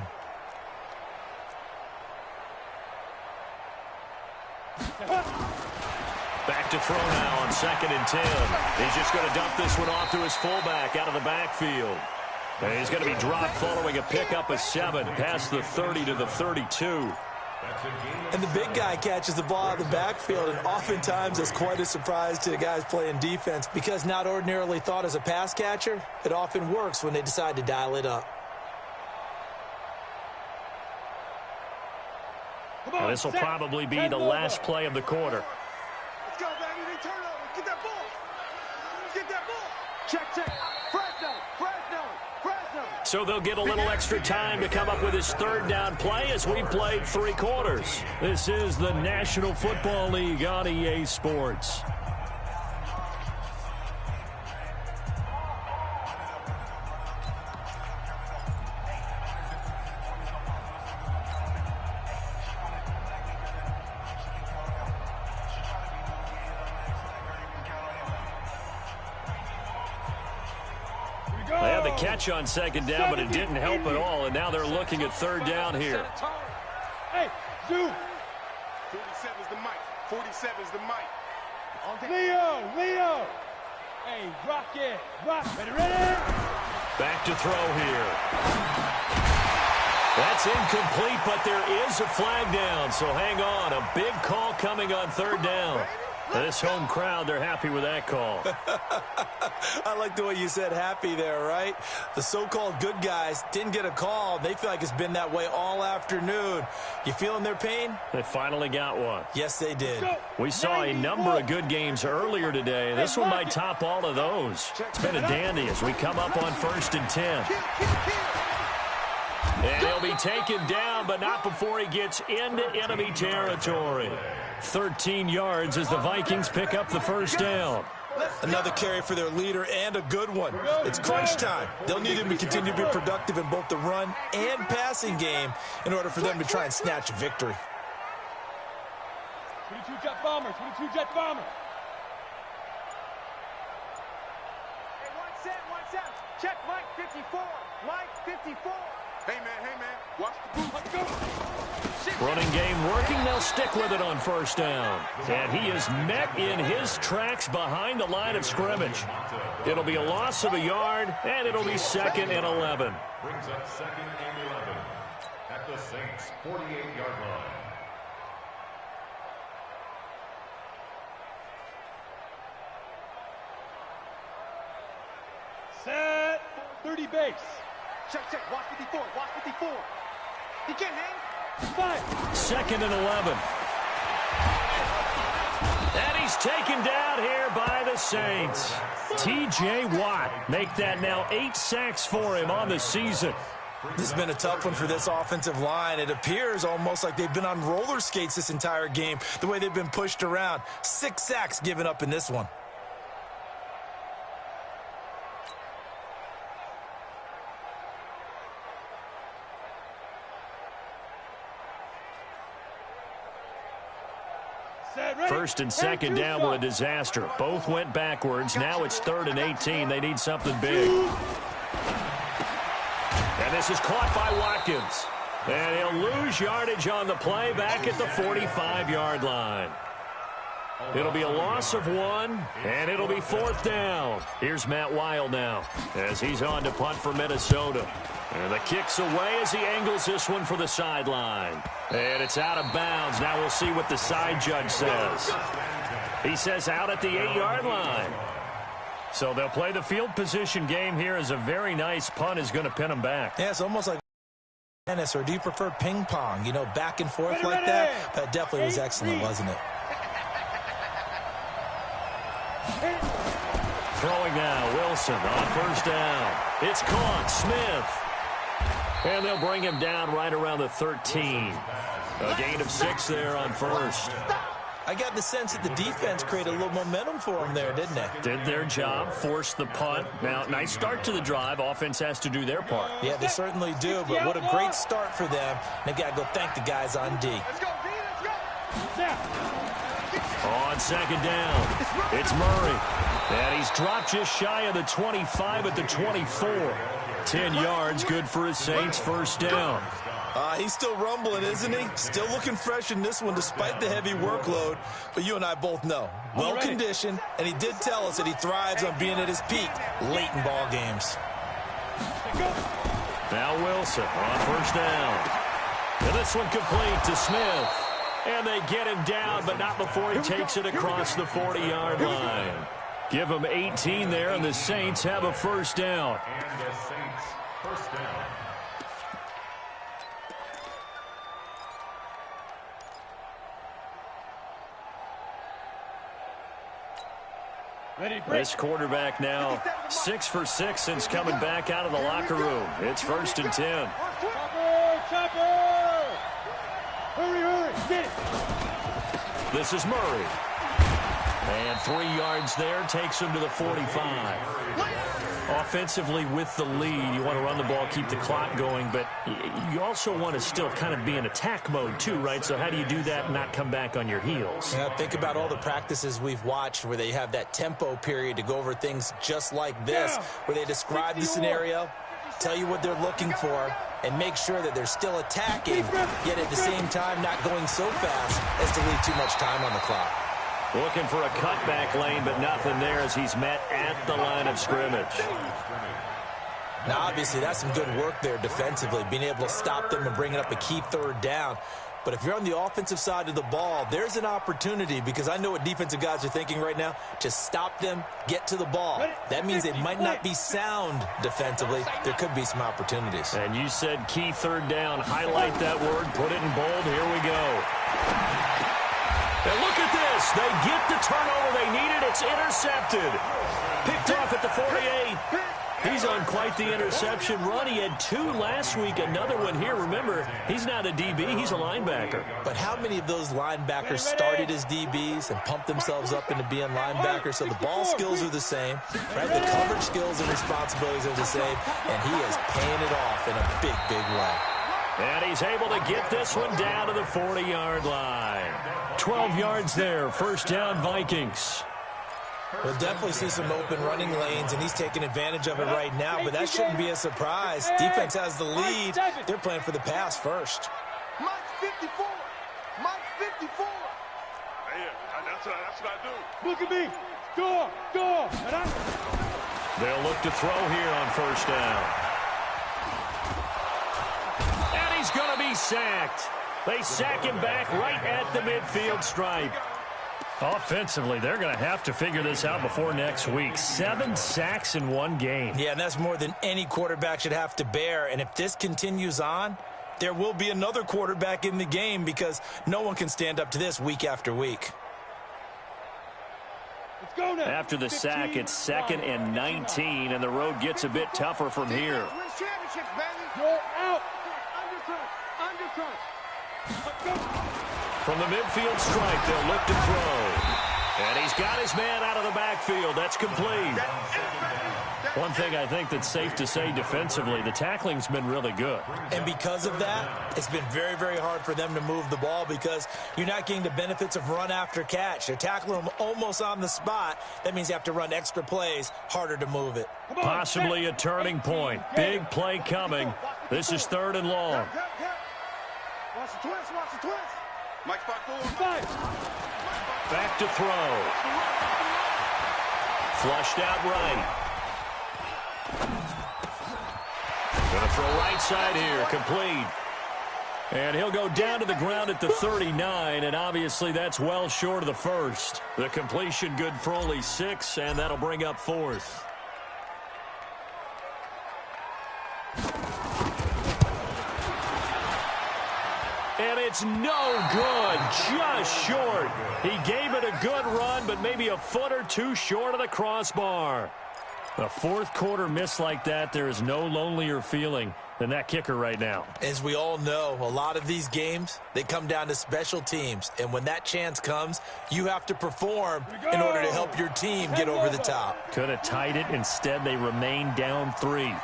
Back to throw now on 2nd and 10. He's just going to dump this one off to his fullback out of the backfield. And he's going to be dropped following a pickup of 7 past the 30 to the 32. And the big guy catches the ball out of the backfield, and oftentimes it's quite a surprise to the guys playing defense because not ordinarily thought as a pass catcher, it often works when they decide to dial it up. This will probably be the last play of the quarter. Let's go, baby. They turn over. Get that ball. Get that ball. Check. Fresno. So they'll get a little extra time to come up with his 3rd down play as we played 3 quarters. This is the National Football League on EA Sports. They had the catch on 2nd down, but it didn't help at all, and now they're looking at 3rd down here. Hey, Zoom. 47's the mic. 47's the mic. Leo. Hey, rock it. Ready? Back to throw here. That's incomplete, but there is a flag down, so hang on. A big call coming on 3rd down. This home crowd, they're happy with that call. I like the way you said happy there, right? The so-called good guys didn't get a call. They feel like it's been that way all afternoon. You feeling their pain? They finally got one. Yes, they did. We saw a number of good games earlier today. This one might top all of those. It's been a dandy as we come up on 1st and 10. And he'll be taken down, but not before he gets into enemy territory. 13 yards as the Vikings pick up the 1st down. Another carry for their leader and a good one. It's crunch time. They'll need him to continue to be productive in both the run and passing game in order for them to try and snatch a victory. 22 jet bomber. Hey, one set. Check Mike 54. Mike 54. Hey, man. Watch the boot. Let's go. Running game working. They'll stick with it on 1st down. And he is met in his tracks behind the line of scrimmage. It'll be a loss of a yard, and it'll be 2nd and 11. Brings up 2nd and 11 at the Saints' 48-yard line. Liberty base. Check, check. Watch 54. Watch 54. He can't hang. 5. 2nd and 11. And he's taken down here by the Saints. T.J. Watt make that now 8 sacks for him on the season. This has been a tough one for this offensive line. It appears almost like they've been on roller skates this entire game, the way they've been pushed around. 6 sacks given up in this one. First and second down were a disaster. Both went backwards. Now it's 3rd and 18. They need something big. And this is caught by Watkins. And he'll lose yardage on the play back at the 45-yard line. It'll be a loss of 1, and it'll be 4th down. Here's Matt Wild now as he's on to punt for Minnesota. And the kick's away as he angles this one for the sideline. And it's out of bounds. Now we'll see what the side judge says. He says out at the 8-yard line. So they'll play the field position game here as a very nice punt is going to pin them back. Yeah, it's almost like tennis, or do you prefer ping pong? You know, back and forth like that? That definitely was excellent, wasn't it? Throwing now, Wilson on 1st down. It's caught, Smith. And they'll bring him down right around the 13. A gain of 6 there on 1st. I got the sense that the defense created a little momentum for them there, didn't they? Did their job, forced the punt. Now, nice start to the drive. Offense has to do their part. Yeah, they certainly do, but what a great start for them. They've got to go thank the guys on D. Let's go, D. Let's go. On 2nd down, it's Murray. And he's dropped just shy of the 25 at the 24. 10 yards, good for his Saints, 1st down. He's still rumbling, isn't he? Still looking fresh in this one despite the heavy workload. But you and I both know, well-conditioned, and he did tell us that he thrives on being at his peak late in ball games. Now Wilson on 1st down. And this one complete to Smith. And they get him down, but not before he takes it across the 40-yard line. Give him 18 there, and the Saints have a 1st down. And the Saints, 1st down. This quarterback now 6 for 6 since coming back out of the locker room. It's 1st and 10. Chopper! Hurry, hurry, get it! This is Murray. And 3 yards there takes him to the 45. Offensively with the lead, you want to run the ball, keep the clock going, but you also want to still kind of be in attack mode too, right? So how do you do that and not come back on your heels? Yeah, think about all the practices we've watched where they have that tempo period to go over things just like this, where they describe the scenario, tell you what they're looking for, and make sure that they're still attacking, yet at the same time not going so fast as to leave too much time on the clock. Looking for a cutback lane, but nothing there as he's met at the line of scrimmage. Now, obviously, that's some good work there defensively, being able to stop them and bringing up a key 3rd down. But if you're on the offensive side of the ball, there's an opportunity, because I know what defensive guys are thinking right now. Just stop them, get to the ball. That means they might not be sound defensively. There could be some opportunities. And you said key 3rd down. Highlight that word, put it in bold. Here we go. And look at this. They get the turnover they needed. It's intercepted. Picked off at the 48. He's on quite the interception run. He had 2 last week, another one here. Remember, he's not a DB, he's a linebacker. But how many of those linebackers started as DBs and pumped themselves up into being linebackers? So the ball skills are the same, right? The coverage skills and responsibilities are the same, and he is paying it off in a big, big way. And he's able to get this one down to the 40-yard line. 12 yards there, 1st down Vikings. We'll definitely see some open running lanes, and he's taking advantage of it right now, but that shouldn't be a surprise. Defense has the lead. They're playing for the pass first. Mike 54. Mike 54. Hey, that's what I do. Look at me. Go. They'll look to throw here on 1st down. And he's going to be sacked. They sack him back right at the midfield stripe. Offensively, they're going to have to figure this out before next week. 7 sacks in one game. Yeah, and that's more than any quarterback should have to bear. And if this continues on, there will be another quarterback in the game because no one can stand up to this week after week. Let's go now. After the sack, it's 2nd and 19, and the road gets a bit tougher from here. Wins championships, baby. Go out. Undercut. From the midfield stripe, they'll look to throw. And he's got his man out of the backfield. That's complete. One thing I think that's safe to say defensively, the tackling's been really good. And because of that, it's been very, very hard for them to move the ball because you're not getting the benefits of run after catch. They're tackling them almost on the spot. That means you have to run extra plays, harder to move it. Possibly a turning point. Big play coming. This is 3rd and long. Watch the twist. Watch the twist. Mike, 5-4. Back to throw. Flushed out right. Going to throw right side here. Complete. And he'll go down to the ground at the 39, and obviously that's well short of the first. The completion good for only 6, and that'll bring up 4th. And it's no good, just short. He gave it a good run, but maybe a foot or two short of the crossbar. A 4th quarter miss like that, there is no lonelier feeling than that kicker right now. As we all know, a lot of these games, they come down to special teams. And when that chance comes, you have to perform in order to help your team get over the top. Could have tied it. Instead, they remain down 3.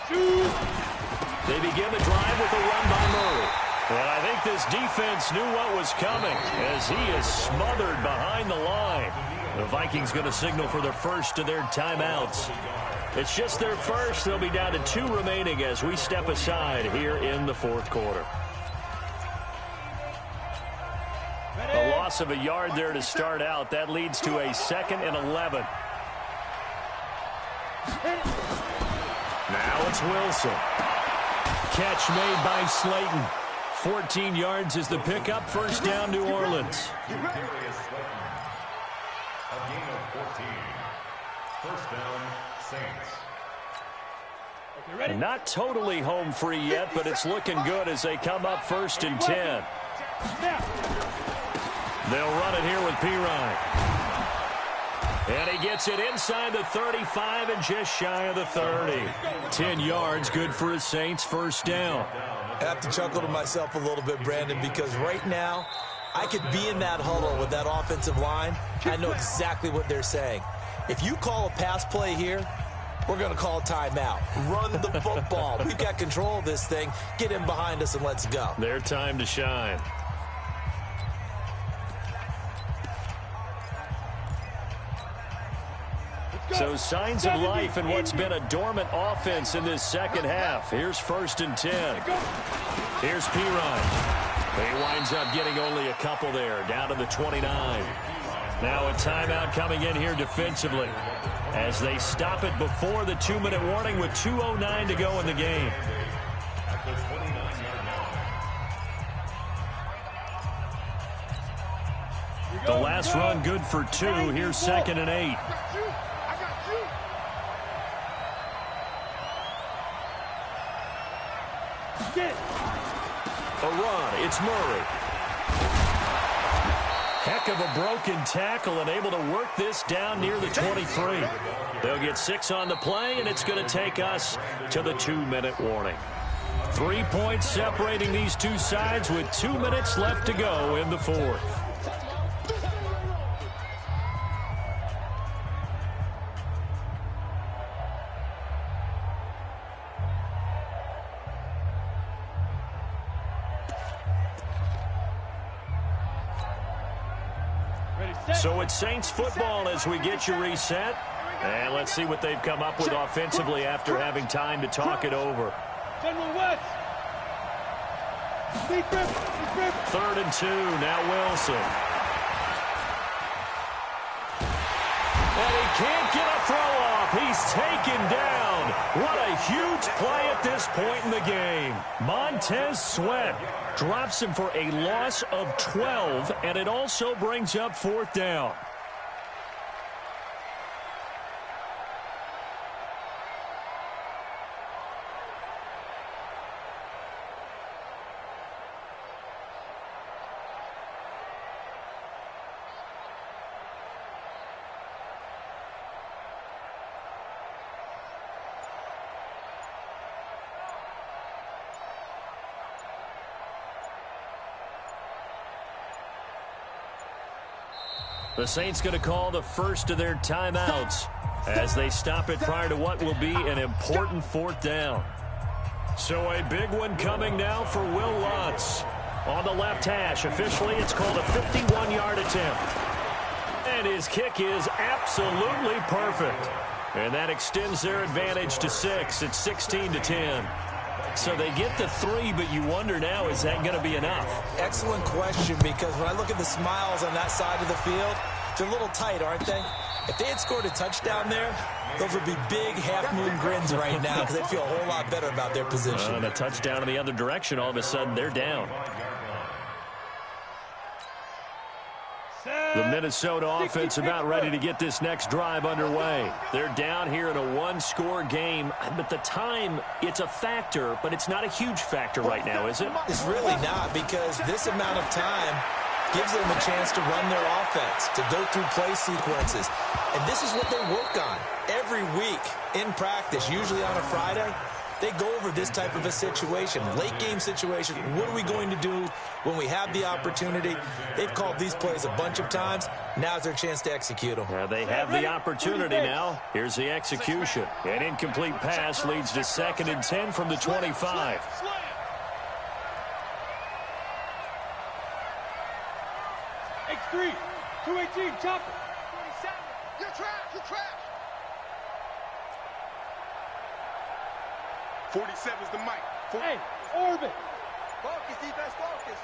They begin the drive with a run by Murray. And I think this defense knew what was coming as he is smothered behind the line. The Vikings going to signal for the first of their timeouts. It's just their first. They'll be down to 2 remaining as we step aside here in the 4th quarter. A loss of a yard there to start out. That leads to a 2nd and 11. Now it's Wilson. Catch made by Slayton. 14 yards is the pickup. First down, New Orleans. A gain of 14. First down, Saints. And not totally home free yet, but it's looking good as they come up 1st and 10. They'll run it here with Pirine. And he gets it inside the 35 and just shy of the 30. 10 yards, good for his Saints. First down. I have to chuckle to myself a little bit, Brandon, because right now I could be in that huddle with that offensive line. I know exactly what they're saying. If you call a pass play here, we're going to call a timeout. Run the football. We've got control of this thing. Get in behind us and let's go. Their time to shine. So signs of life in what's been a dormant offense in this second half. Here's 1st and 10. Here's Pirine. He winds up getting only a couple there, down to the 29. Now a timeout coming in here defensively as they stop it before the 2-minute warning with 2:09 to go in the game. The last run good for 2. Here's 2nd and 8. A run. It's Murray. Heck of a broken tackle and able to work this down near the 23. They'll get 6 on the play, and it's going to take us to the 2-minute warning. 3 points separating these two sides with 2 minutes left to go in the 4th. So it's Saints football as we get you reset. And let's see what they've come up with offensively after having time to talk it over. General West. 3rd and 2. Now Wilson. And he can't get a throw off. He's taken down. What a huge play at this point in the game. Montez Sweat drops him for a loss of 12, and it also brings up 4th down. The Saints going to call the first of their timeouts as they stop it prior to what will be an important 4th down. So a big one coming now for Will Lutz. On the left hash, officially it's called a 51-yard attempt. And his kick is absolutely perfect. And that extends their advantage to 6. It's 16-10. So they get the 3, but you wonder now, is that going to be enough? Excellent question, because when I look at the smiles on that side of the field, they're a little tight, aren't they? If they had scored a touchdown there, those would be big half-moon grins right now because they'd feel a whole lot better about their position. And a touchdown in the other direction, all of a sudden they're down. The Minnesota offense about ready to get this next drive underway. They're down here in a one-score game, but the time, it's a factor, but it's not a huge factor right now, is it? It's really not, because this amount of time gives them a chance to run their offense, to go through play sequences. And this is what they work on every week in practice, usually on a Friday. They go over this type of a situation, late-game situation. What are we going to do when we have the opportunity? They've called these plays a bunch of times. Now's their chance to execute them. Yeah, they have the opportunity now. Here's the execution. An incomplete pass leads to 2nd and 10 from the 25. X3, 218, chopper. 47, you're trash, you're trash. 47's the mic. Hey, orbit. Focus, defense, focus.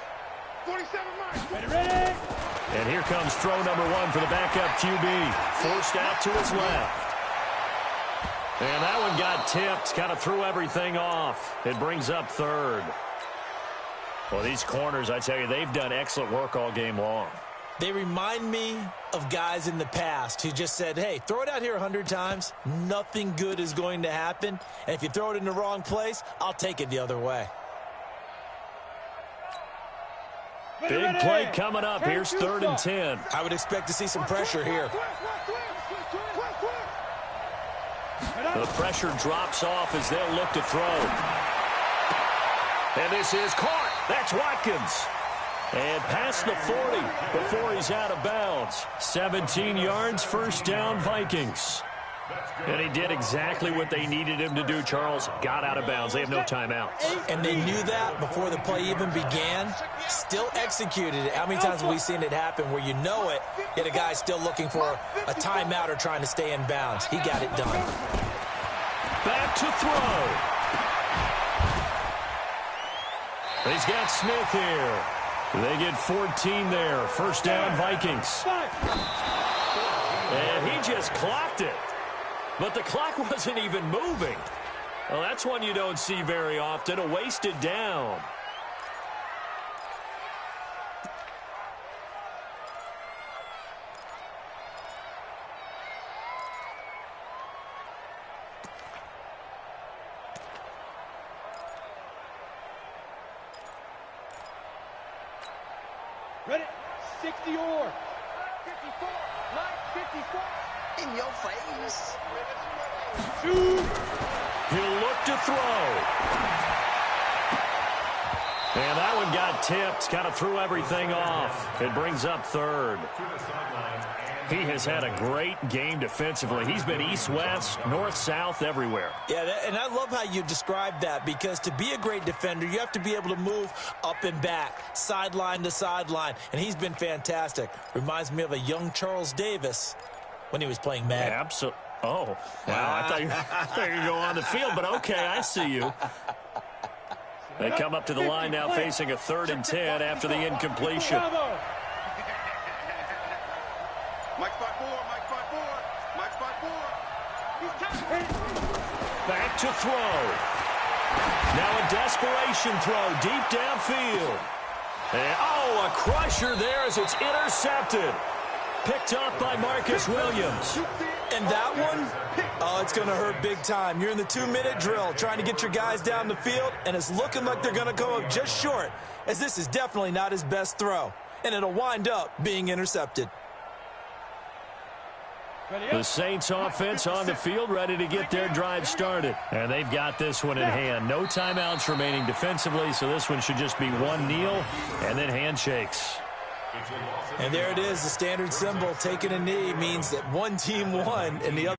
47 mic. Ready. And here comes throw number 1 for the backup QB. Forced out to his left. And that one got tipped. Kind of threw everything off. It brings up 3rd. Well, these corners, I tell you, they've done excellent work all game long. They remind me of guys in the past who just said, hey, throw it out here 100 times. Nothing good is going to happen. And if you throw it in the wrong place, I'll take it the other way. Big play coming up. Here's 3rd and 10. I would expect to see some pressure here. The pressure drops off as they'll look to throw. And this is caught. That's Watkins. And past the 40 before he's out of bounds. 17 yards, 1st down, Vikings. And he did exactly what they needed him to do, Charles. Got out of bounds. They have no timeouts. And they knew that before the play even began. Still executed it. How many times have we seen it happen where you know it, yet a guy's still looking for a timeout or trying to stay in bounds? He got it done. Back to throw. He's got Smith here. They get 14 there. 1st down, Vikings. And he just clocked it. But the clock wasn't even moving. Well, that's one you don't see very often, a wasted down. Ready? 60 or. 54, line 54. In your face. Shoot. He'll look to throw. And that one got tipped. Kind of threw everything off. It brings up 3rd. He has had a great game defensively. He's been east-west, north-south, everywhere. Yeah, and I love how you described that, because to be a great defender, you have to be able to move up and back, sideline to sideline, and he's been fantastic. Reminds me of a young Charles Davis when he was playing Madden. Absolutely. Oh, wow. I thought you were going to go on the field, but okay, I see you. They come up to the line now facing a 3rd and 10 after the incompletion. Mike 5-4, Mike 5-4. to throw. Now a desperation throw deep downfield. And, oh, a crusher there as it's intercepted. Picked up by Marcus Williams. And that one, oh, it's going to hurt big time. You're in the 2-minute drill trying to get your guys down the field, and it's looking like they're going to go up just short, as this is definitely not his best throw. And it'll wind up being intercepted. The Saints offense on the field, ready to get their drive started. And they've got this one in hand. No timeouts remaining defensively, so this one should just be one kneel and then handshakes. And there it is, the standard symbol. Taking a knee means that one team won and the other.